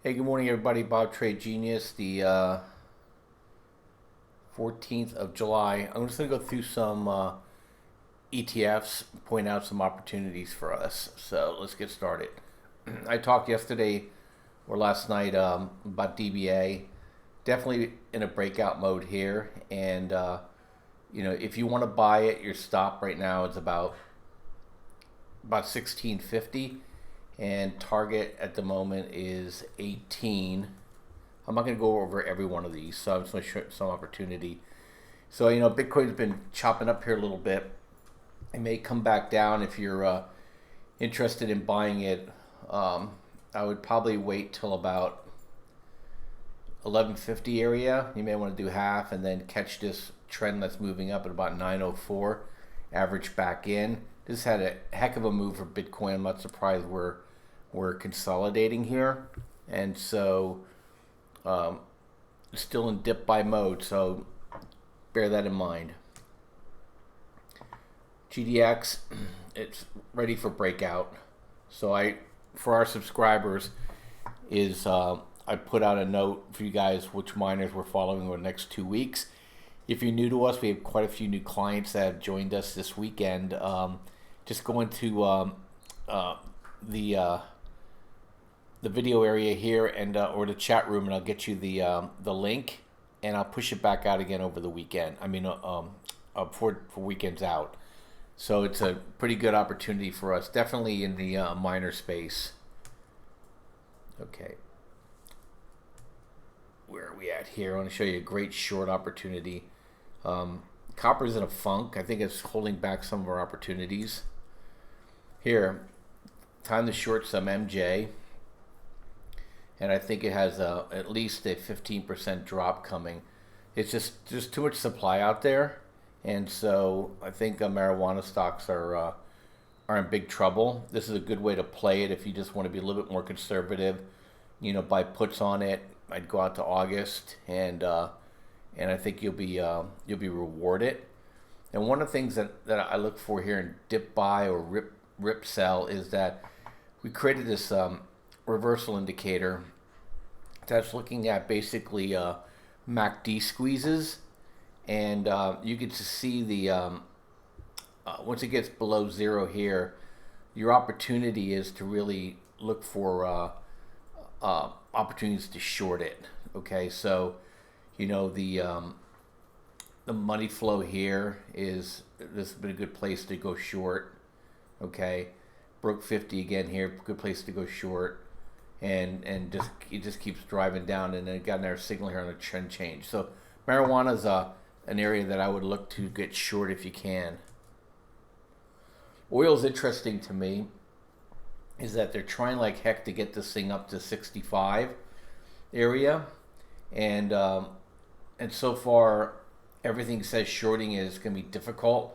Hey, good morning, everybody. Bob Trade Genius, the 14th of July. I'm just going to go through some ETFs, point out some opportunities for us. So let's get started. I talked yesterday or last night about DBA. Definitely in a breakout mode here. And, if you want to buy it, your stop right now is about 1650, and target at the moment is 18. I'm not going to go over every one of these, so I'm just going to show some opportunity. So Bitcoin's been chopping up here a little bit. It may come back down. If you're interested in buying it, I would probably wait till about 1150 area. You may want to do half and then catch this trend that's moving up at about 904, average back in. This had a heck of a move for Bitcoin. I'm not surprised we're consolidating here, and so still in dip buy mode, so bear that in mind. GDX, it's ready for breakout. So for our subscribers, I put out a note for you guys which miners we're following over the next 2 weeks. If you're new to us, we have quite a few new clients that have joined us this weekend. Just go into the video area here and or the chat room, and I'll get you the link, and I'll push it back out again over the weekend. For weekends out. So it's a pretty good opportunity for us, definitely in the miner space. Okay, where are we at here? I want to show you a great short opportunity. Copper's in a funk. I think it's holding back some of our opportunities. Here, time to short some MJ, and I think it has at least a 15% drop coming. It's just too much supply out there, and so I think marijuana stocks are in big trouble. This is a good way to play it if you just want to be a little bit more conservative. Buy puts on it. I'd go out to August, and I think you'll be rewarded. And one of the things that I look for here in dip buy or rip sell is that we created this reversal indicator that's looking at basically MACD squeezes, and you get to see the once it gets below zero here, your opportunity is to really look for opportunities to short it. Okay, so the money flow here this has been a good place to go short. Okay, broke 50 again here, good place to go short, and it just keeps driving down, and then got another signal here on a trend change. So marijuana is an area that I would look to get short if you can. Oil's interesting to me, is that they're trying like heck to get this thing up to 65 area, and so far everything says shorting is going to be difficult,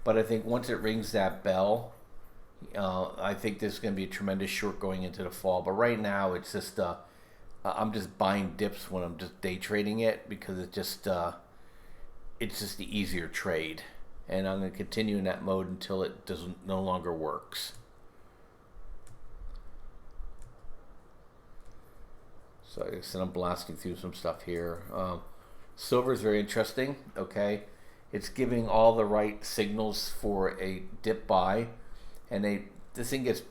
but I think once it rings that bell, I think there's going to be a tremendous short going into the fall. But right now it's just I'm just buying dips when I'm just day trading it, because it's just the easier trade, and I'm going to continue in that mode until it no longer works. So like I said, I'm blasting through some stuff here. Silver is very interesting. Okay, it's giving all the right signals for a dip buy, and this thing gets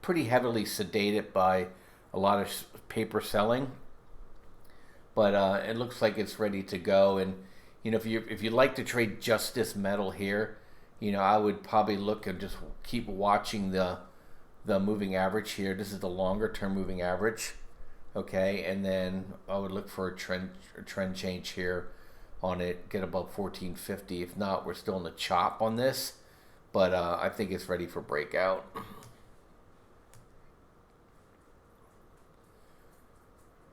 pretty heavily sedated by a lot of paper selling, but it looks like it's ready to go. And if you like to trade just this metal here, I would probably look and just keep watching the moving average here. This is the longer term moving average. Okay, and then I would look for a trend change here on it, get above 1450. If not, we're still in the chop on this, but I think it's ready for breakout.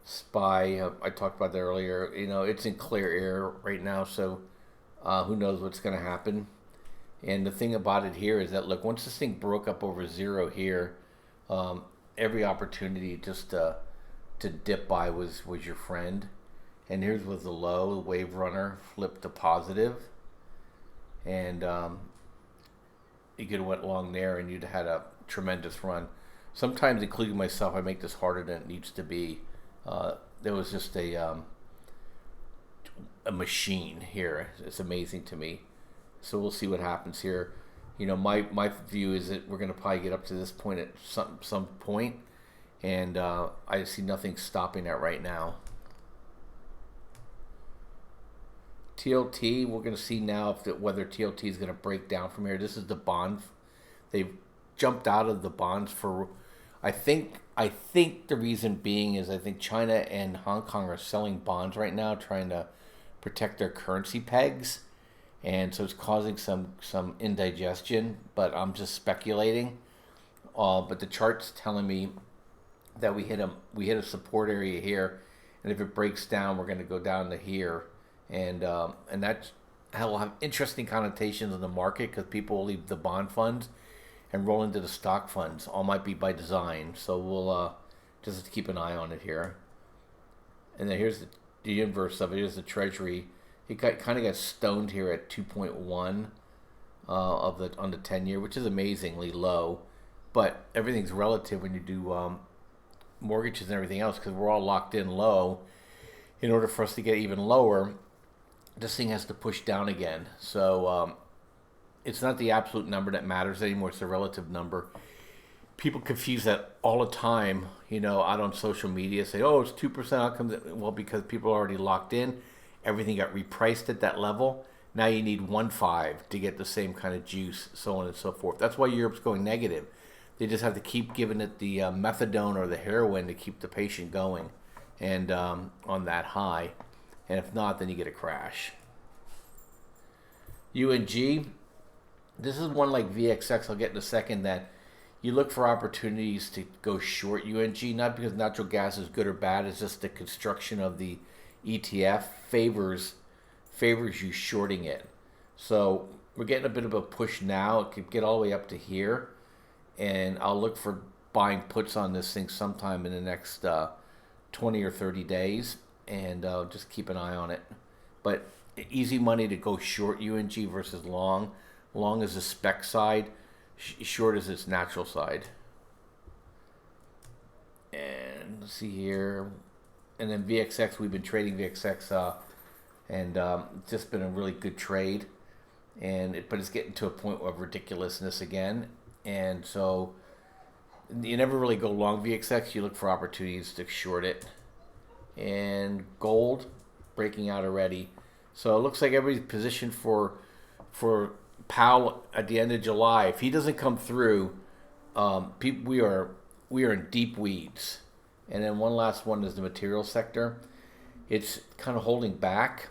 SPY, I talked about that earlier. It's in clear air right now, so who knows what's going to happen. And the thing about it here is that, look, once this thing broke up over zero here, every opportunity just to dip buy was your friend. And here's was the low. The wave runner flipped to positive, and you could have went long there, and you'd had a tremendous run. Sometimes, including myself, I make this harder than it needs to be. There was just a machine here. It's amazing to me. So we'll see what happens here. You know, my view is that we're going to probably get up to this point at some point, and I see nothing stopping that right now. TLT, we're going to see now whether TLT is going to break down from here. This is the bond. They've jumped out of the bonds for, I think the reason being is I think China and Hong Kong are selling bonds right now, trying to protect their currency pegs, and so it's causing some indigestion. But I'm just speculating. But the chart's telling me that we hit a support area here, and if it breaks down, we're going to go down to here, and that will have interesting connotations in the market because people will leave the bond funds and roll into the stock funds. All might be by design, so we'll just have to keep an eye on it here. And then here's the inverse of it. Here's the Treasury. It kind of got stoned here at 2.1 on the 10-year, which is amazingly low. But everything's relative when you do mortgages and everything else, because we're all locked in low. In order for us to get even lower, this thing has to push down again. So it's not the absolute number that matters anymore. It's the relative number. People confuse that all the time, you know, out on social media. Say, oh, it's 2% outcomes. Well, because people are already locked in. Everything got repriced at that level. Now you need 1.5 to get the same kind of juice, so on and so forth. That's why Europe's going negative. They just have to keep giving it the methadone or the heroin to keep the patient going and on that high. And if not, then you get a crash. UNG, this is one like VXX, I'll get in a second, that you look for opportunities to go short UNG, not because natural gas is good or bad, it's just the construction of the ETF favors you shorting it. So we're getting a bit of a push now. It could get all the way up to here, and I'll look for buying puts on this thing sometime in the next 20 or 30 days, and just keep an eye on it. But easy money to go short UNG versus long. Long is the spec side, short is its natural side. And let's see here. And then VXX, we've been trading VXX, and it's just been a really good trade. But it's getting to a point of ridiculousness again. And so you never really go long VXX. You look for opportunities to short it. And gold breaking out already. So it looks like everybody's positioned for Powell at the end of July. If he doesn't come through, we are in deep weeds. And then one last one is the material sector. It's kind of holding back,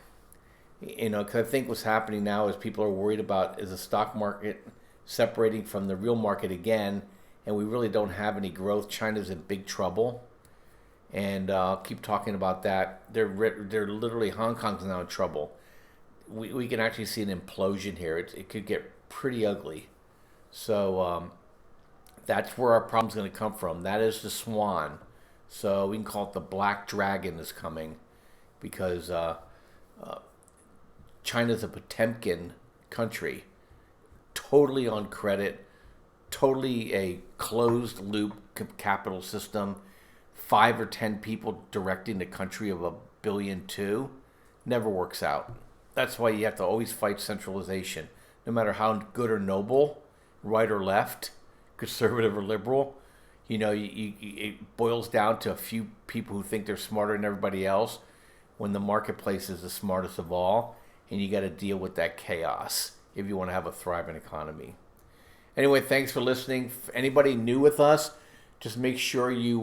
you know, because I think what's happening now is people are worried about is the stock market separating from the real market again, and we really don't have any growth. China's in big trouble, and I'll keep talking about that. They're literally, Hong Kong's now in trouble. We can actually see an implosion here. It could get pretty ugly. So that's where our problem's going to come from. That is the swan. So we can call it the black dragon is coming, because China's a Potemkin country, totally on credit, totally a closed loop capital system, 5 or 10 people directing the country of 1.2 billion, never works out. That's why you have to always fight centralization, no matter how good or noble, right or left, conservative or liberal. You know, it boils down to a few people who think they're smarter than everybody else, when the marketplace is the smartest of all, and you got to deal with that chaos if you want to have a thriving economy. Anyway, thanks for listening. If anybody new with us, just make sure you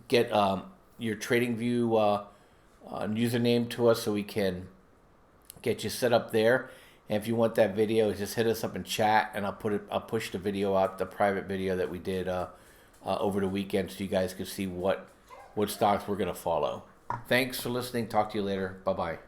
get your TradingView username to us so we can get you set up there. And if you want that video, just hit us up in chat, and I'll push the video out, the private video that we did over the weekend, so you guys can see what stocks we're going to follow. Thanks for listening. Talk to you later. Bye-bye.